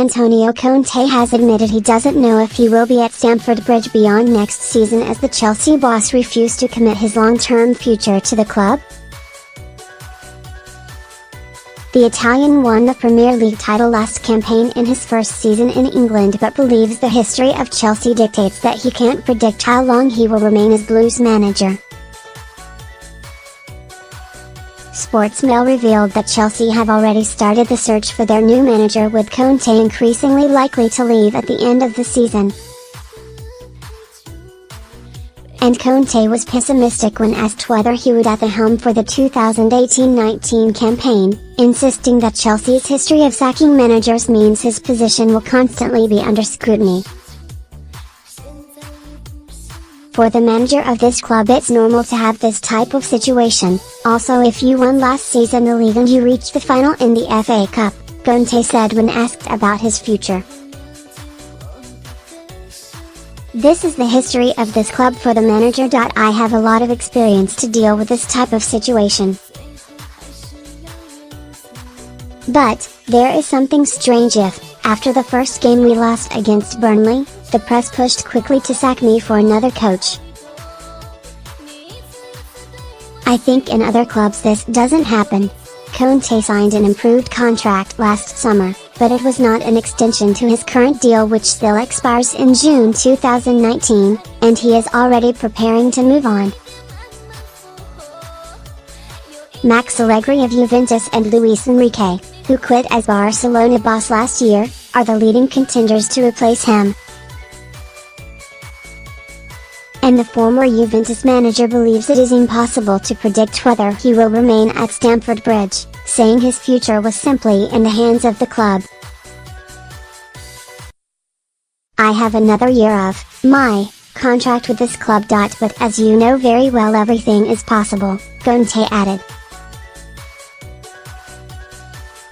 Antonio Conte has admitted he doesn't know if he will be at Stamford Bridge beyond next season as the Chelsea boss refused to commit his long-term future to the club. The Italian won the Premier League title last campaign in his first season in England but believes the history of Chelsea dictates that he can't predict how long he will remain as Blues manager. Sportsmail revealed that Chelsea have already started the search for their new manager, with Conte increasingly likely to leave at the end of the season. And Conte was pessimistic when asked whether he would at the helm for the 2018-19 campaign, insisting that Chelsea's history of sacking managers means his position will constantly be under scrutiny. For the manager of this club, it's normal to have this type of situation. Also, if you won last season the league and you reached the final in the FA Cup, Conte said when asked about his future. This is the history of this club for the manager. I have a lot of experience to deal with this type of situation. But, there is something strange if, after the first game we lost against Burnley, the press pushed quickly to sack me for another coach. I think in other clubs this doesn't happen. Conte signed an improved contract last summer, but it was not an extension to his current deal, which still expires in June 2019, and he is already preparing to move on. Max Allegri of Juventus and Luis Enrique, who quit as Barcelona boss last year, are the leading contenders to replace him. And the former Juventus manager believes it is impossible to predict whether he will remain at Stamford Bridge, saying his future was simply in the hands of the club. I have another year of my contract with this club. But as you know very well, everything is possible, Conte added.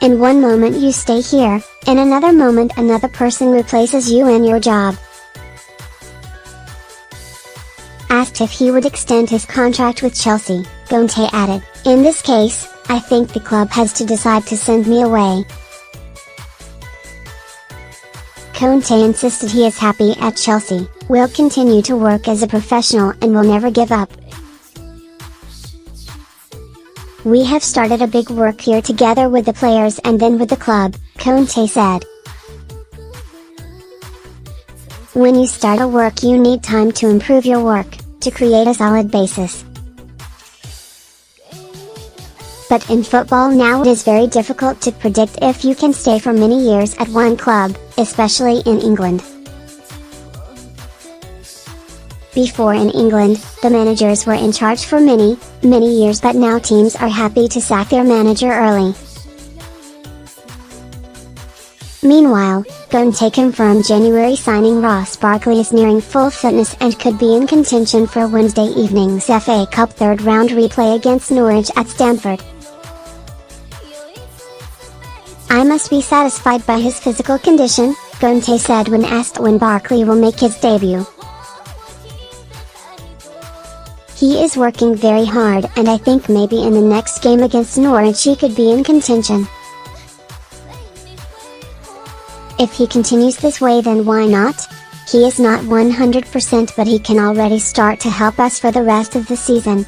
In one moment you stay here, in another moment another person replaces you in your job. Asked if he would extend his contract with Chelsea, Conte added, "In this case, I think the club has to decide to send me away." Conte insisted he is happy at Chelsea, will continue to work as a professional and will never give up. "We have started a big work here together with the players and then with the club," Conte said. When you start a work you need time to improve your work, to create a solid basis. But in football now it is very difficult to predict if you can stay for many years at one club, especially in England. Before in England, the managers were in charge for many years, but now teams are happy to sack their manager early. Meanwhile, Conte confirmed January signing Ross Barkley is nearing full fitness and could be in contention for Wednesday evening's FA Cup third-round replay against Norwich at Stamford. "I must be satisfied by his physical condition," Conte said when asked when Barkley will make his debut. "He is working very hard and I think maybe in the next game against Norwich he could be in contention. If he continues this way then why not? He is not 100% but he can already start to help us for the rest of the season."